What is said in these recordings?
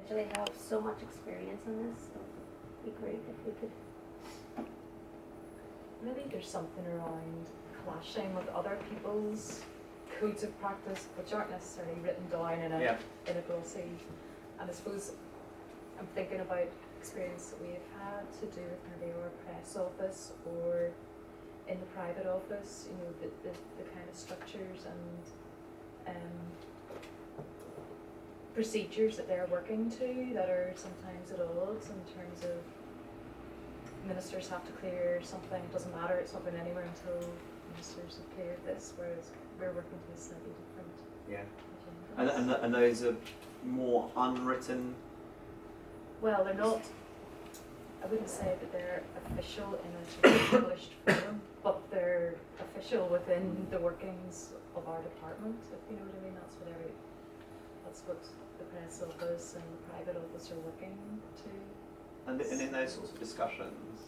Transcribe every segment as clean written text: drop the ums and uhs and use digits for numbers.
individually have so much experience in this, so it'd be great if we could. Maybe there's something around clashing with other people's codes of practice, which aren't necessarily written down in a glossy. And I suppose I'm thinking about experience that we've had to do with maybe our press office or in the private office, you know, the kind of structures and procedures that they're working to that are sometimes at odds in terms of ministers have to clear something, it doesn't matter, it's not going anywhere until ministers have cleared this, whereas we're working to a slightly different agenda. And those are more unwritten? Well, they're not, I wouldn't say that they're official in a sort of published form, but they're official within the workings of our department, if you know what I mean. That's what the press office and the private office are working to. And in those sorts of discussions,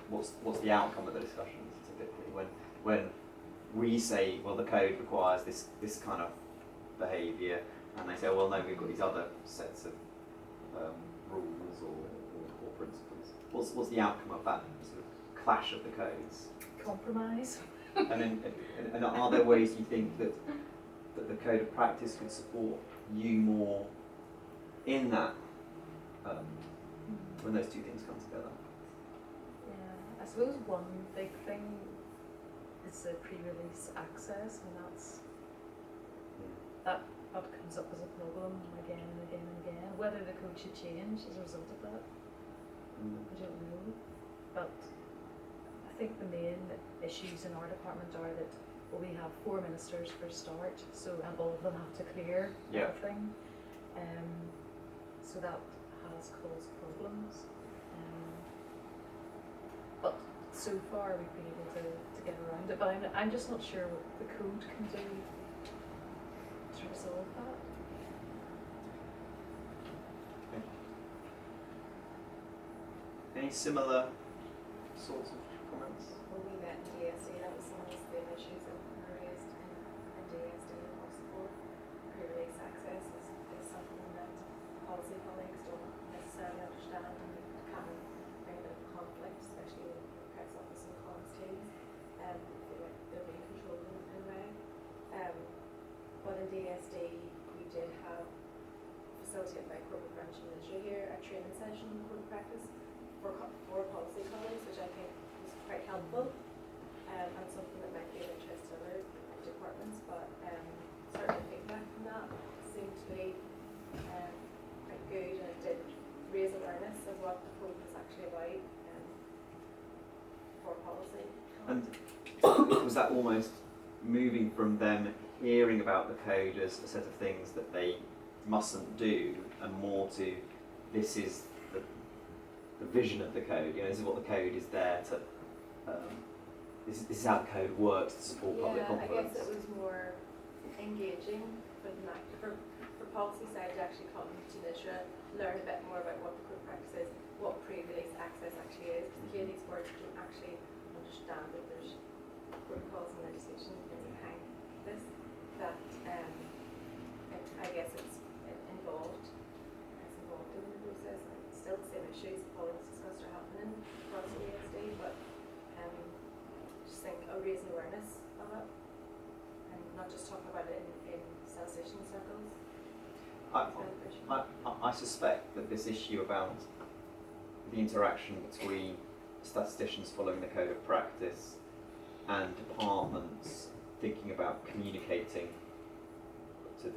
what's the outcome of the discussions typically? When we say, well, the code requires this kind of behaviour, and they say, well, no, we've got these other sets of rules or principles. What's the outcome of that sort of clash of the codes? Compromise. And are there ways you think that the code of practice could support you more in that when those two things come together? Yeah, I suppose one big thing is the pre-release access, and that comes up as a problem again and again and again. Whether the code should change as a result of that, I don't know. But I think the main issues in our department are that, well, we have 4 ministers for a start, and all of them have to clear everything. So that has caused problems. But so far we've been able to get around it. But I'm just not sure what the code can do to resolve that. Okay. Any similar sorts of comments? When we met in DSD, that was some of the same issues that were raised in DSD across the board. Pre-release access is something that policy colleagues don't necessarily understand, and it can bring a bit of conflict, especially with the press office and comms teams. Feel like they're being controlled in a way. But in DSD, we did have, facilitated by Corporate Branch Ministry here, a training session on code of practice for policy colleagues, which I think was quite helpful, and something that might be of interest to other departments. But certainly feedback from that seemed to be quite good, and it did raise awareness of what the code was actually about for policy. And was that almost moving from them hearing about the code as a set of things that they mustn't do, and more to this is the vision of the code? You know, this is what the code is there to. This is how the code works to support public confidence. I guess it was more engaging for policy side to actually come to NISRA, learn a bit more about what the code practice is, what pre-release access actually is, because you hear these words but don't actually understand that there's protocols and legislation behind this, that I guess it's involved in the process, and still the same issues that Paul has discussed are happening across the ESD, but just think of raising awareness of it, and not just talking about it in statistician circles. I suspect that this issue about the interaction between statisticians following the code of practice and departments thinking about communicating to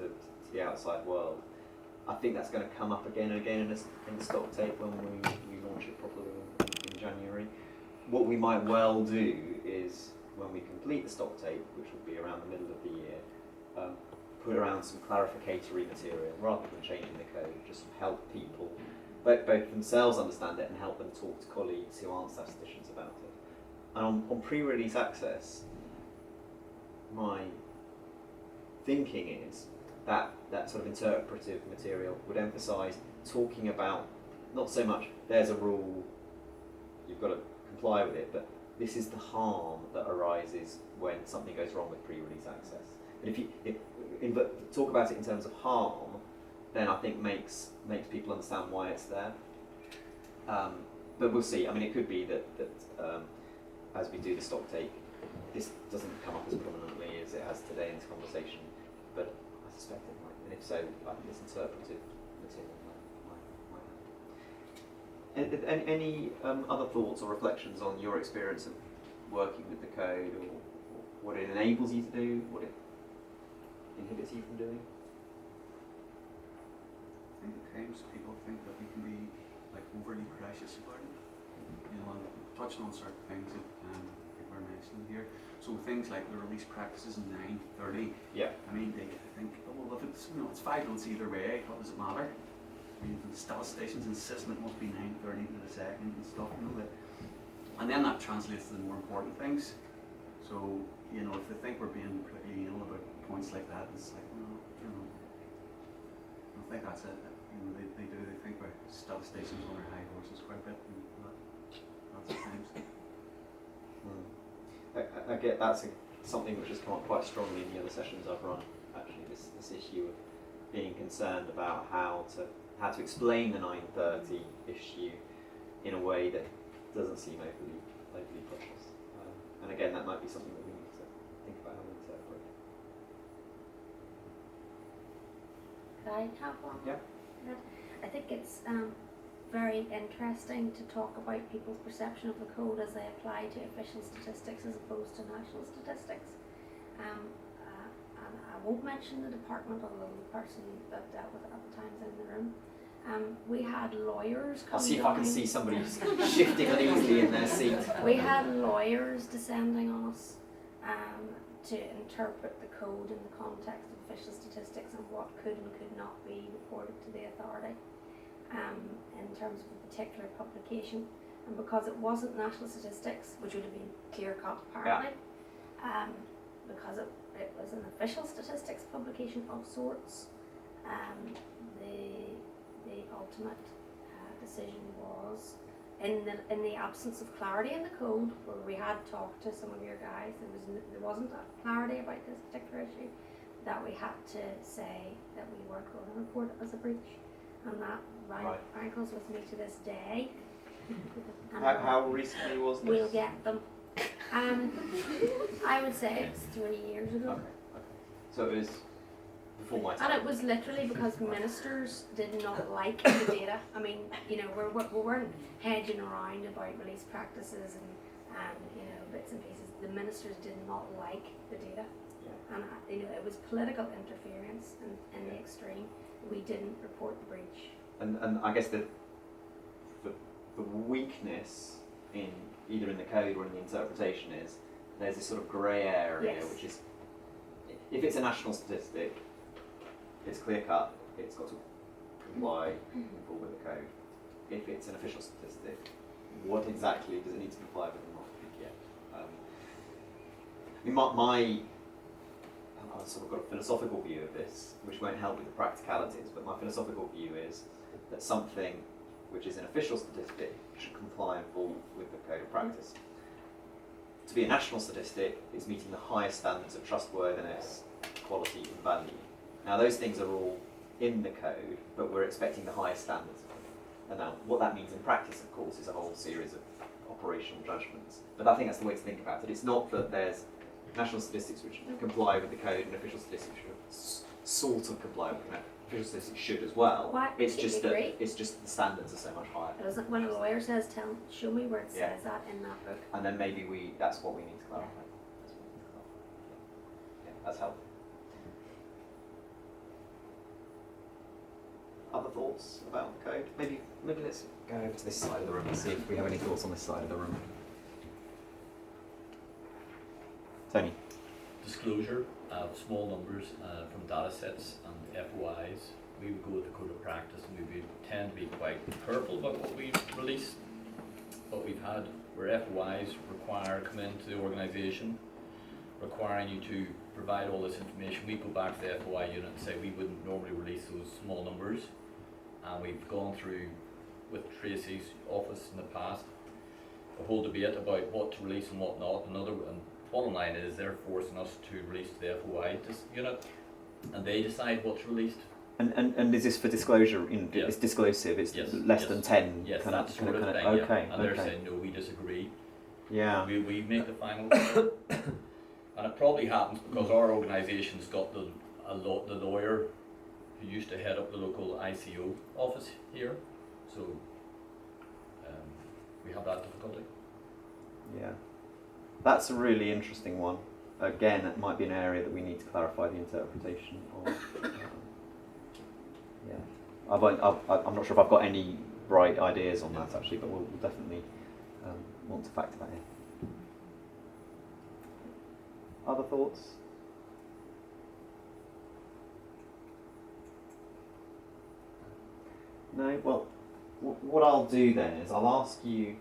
the outside world, I think that's going to come up again and again in the stock take when we launch it properly in January. What we might well do is, when we complete the stock take, which will be around the middle of the year, put around some clarificatory material rather than changing the code, just help people, both themselves understand it and help them talk to colleagues who aren't statisticians about it. And on pre-release access, my thinking is that sort of interpretive material would emphasise talking about not so much there's a rule, you've got to comply with it, but this is the harm that arises when something goes wrong with pre-release access. And if talk about it in terms of harm, then I think makes people understand why it's there. But we'll see. I mean, it could be that as we do the stock take, this doesn't come up as prominently as it has today in this conversation, but I suspect it might. And if so, I think this interpretive material might. Any other thoughts or reflections on your experience of working with the code, or what it enables you to do, what it inhibits you from doing? I think at times people think that we can be like overly precious about it. You know, and touching on certain things that people are mentioning here. So things like the release practices in 9:30. Yeah. I mean, they think, oh, well, if it's, you know, it's 5 notes either way, what does it matter? I mean, the statisticians insisting it must be 9:30 to the second and stuff, you know. And then that translates to the more important things. So, you know, if they think we're being pretty anal about points like that, it's like, no, you know, I think that's it. You know, they think we're statisticians on our high horses quite a bit, and lots of times. I get that's something which has come up quite strongly in the other sessions I've run. Actually, this issue of being concerned about how to explain the 9:30 issue in a way that doesn't seem overly precious. And again, that might be something that we need to think about how we interpret. Could I have one? Yeah. I think it's very interesting to talk about people's perception of the code as they apply to official statistics as opposed to national statistics. And I won't mention the department, although the person that dealt with it at the time is in the room. We had lawyers come I'll see if down. I can see somebody shifting uneasily in their seat. We had lawyers descending on us to interpret the code in the context of official statistics and what could and could not be reported to the authority in terms of a particular publication. And because it wasn't national statistics, which would have been clear-cut apparently, because it was an official statistics publication of sorts, the ultimate decision was, in the absence of clarity in the code, where we had talked to some of your guys, there wasn't clarity about this particular issue, that we had to say that we weren't going to report it as a breach, and that rankles with me to this day. How recently was this? We'll get them. I would say it's 3 years ago. Okay. So it was before my time. And it was literally because ministers did not like the data. I mean, you know, we weren't hedging around about release practices and you know, bits and pieces. The ministers did not like the data. Yeah. And you know, it was political interference in the extreme. We didn't report the breach. And I guess the weakness in either in the code or in the interpretation is there's this sort of grey area, Yes. which is, if it's a national statistic, it's clear cut, it's got to comply in full with the code. If it's an official statistic, what exactly does it need to comply with or not? Yeah. I mean, I've sort of got a philosophical view of this, which won't help with the practicalities, but my philosophical view is that something which is an official statistic should comply in full with the code of practice. To be a national statistic, it's meeting the highest standards of trustworthiness, quality and value. Now those things are all in the code, but we're expecting the highest standards. And now what that means in practice, of course, is a whole series of operational judgments. But I think that's the way to think about it. It's not that there's national statistics which comply with the code and official statistics which sort of comply with the code. Official statistics should as well. Well, It's just that agree. it's just the standards are so much higher. It doesn't, when a lawyer says, show me where it Yeah. says that in that book. And then maybe that's what we need to clarify. Yeah, that's helpful. Other thoughts about the code? Maybe let's go over to this side of the room and see if we have any thoughts on this side of the room. Tony. Disclosure of small numbers from data sets and FOIs. We would go with the code of practice and we would tend to be quite careful about what we release. What we've had where FOIs come into the organisation, requiring you to provide all this information. We go back to the FOI unit and say we wouldn't normally release those small numbers, and we've gone through with Tracy's office in the past a whole debate about what to release and what not. And bottom line is they're forcing us to release to the FOI unit, and they decide what's released. And is this for disclosure? Yeah. It's disclosive. It's Yes, less yes. than 10. Yes, kind of, that sort of thing, okay. yeah. And they're Okay. saying, no, we disagree. Yeah. We make the final call. And it probably happens because our organisation's got the lawyer who used to head up the local ICO office here. So we have that difficulty. Yeah. That's a really interesting one. Again, it might be an area that we need to clarify the interpretation of. Yeah. I'm not sure if I've got any bright ideas on that actually, but we'll definitely want to factor that in. Other thoughts? No? Well, what I'll do then is I'll ask you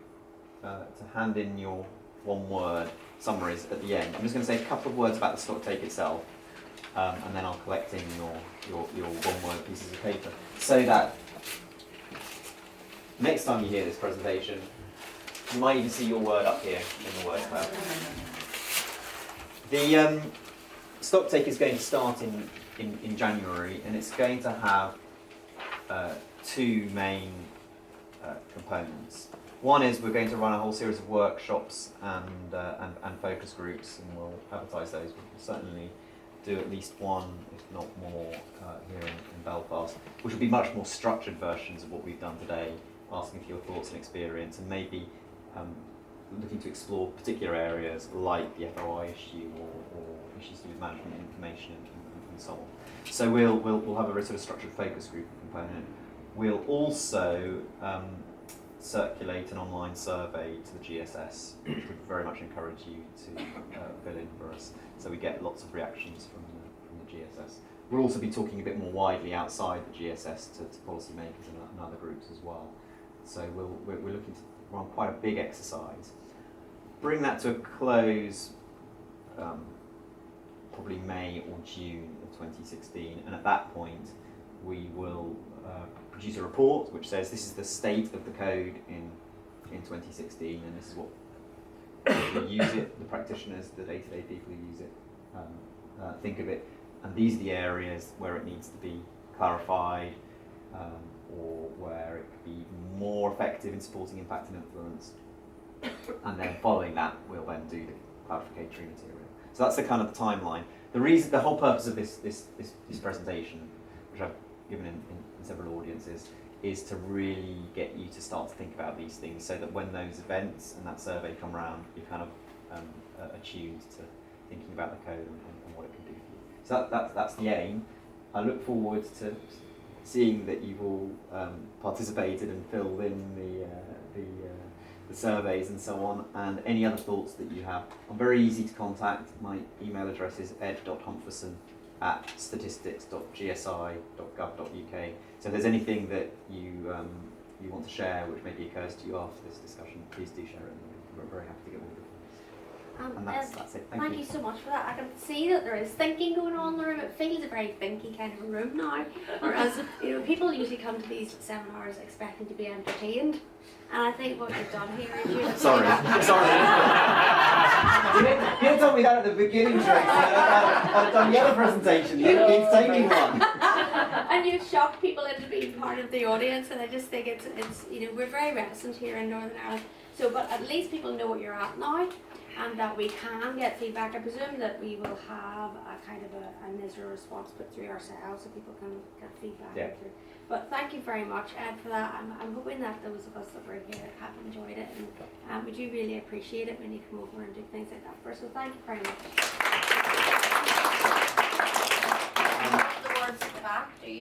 to hand in your one-word summaries at the end. I'm just going to say a couple of words about the stock take itself, and then I'll collect in your one-word pieces of paper, so that next time you hear this presentation, you might even see your word up here in the word cloud. The stock take is going to start in January, and it's going to have two main components. One is we're going to run a whole series of workshops and focus groups, and we'll advertise those. We'll certainly do at least one, if not more, here in Belfast, which will be much more structured versions of what we've done today, asking for your thoughts and experience, and maybe looking to explore particular areas like the FOI issue or issues to do with management information and so on. So we'll have a sort of structured focus group component. We'll also circulate an online survey to the GSS, which would very much encourage you to fill in for us, so we get lots of reactions from the GSS. We'll also be talking a bit more widely outside the GSS to policymakers and other groups as well. So we're looking to run quite a big exercise. Bring that to a close probably May or June of 2016, and at that point we will produce a report which says this is the state of the code in 2016, and this is what people who use it, the practitioners, the day-to-day people who use it, think of it, and these are the areas where it needs to be clarified, or where it could be more effective in supporting impact and influence. And then following that, we'll then do the clarificatory material. So that's the kind of the timeline. The whole purpose of this presentation, which I've given in several audiences, is to really get you to start to think about these things, so that when those events and that survey come around, you're kind of attuned to thinking about the code and what it can do for you. So that's the aim. I look forward to seeing that you've all participated and filled in the surveys and so on, and any other thoughts that you have. I'm very easy to contact. My email address is ed.humpherson@statistics.gsi.gov.uk. So if there's anything that you want to share which maybe occurs to you after this discussion, please do share it. We're very happy to get hold of it. And that's it. Thank you so much for that. I can see that there is thinking going on in the room. It feels a very thinky kind of a room now. Whereas, people usually come to these seminars expecting to be entertained. And I think what you've done here is you've Sorry. You didn't tell me that at the beginning, Tracy. I've done the other presentation. You didn't take me one. And you've shocked people into being part of the audience, and I just think it's we're very reticent here in Northern Ireland. So, but at least people know what you're at now, and that we can get feedback. I presume that we will have a kind of a NISR response put through ourselves, so people can get feedback. Yeah. But thank you very much, Ed, for that. I'm hoping that those of us that were here have enjoyed it, and we do really appreciate it when you come over and do things like that for us. So thank you very much.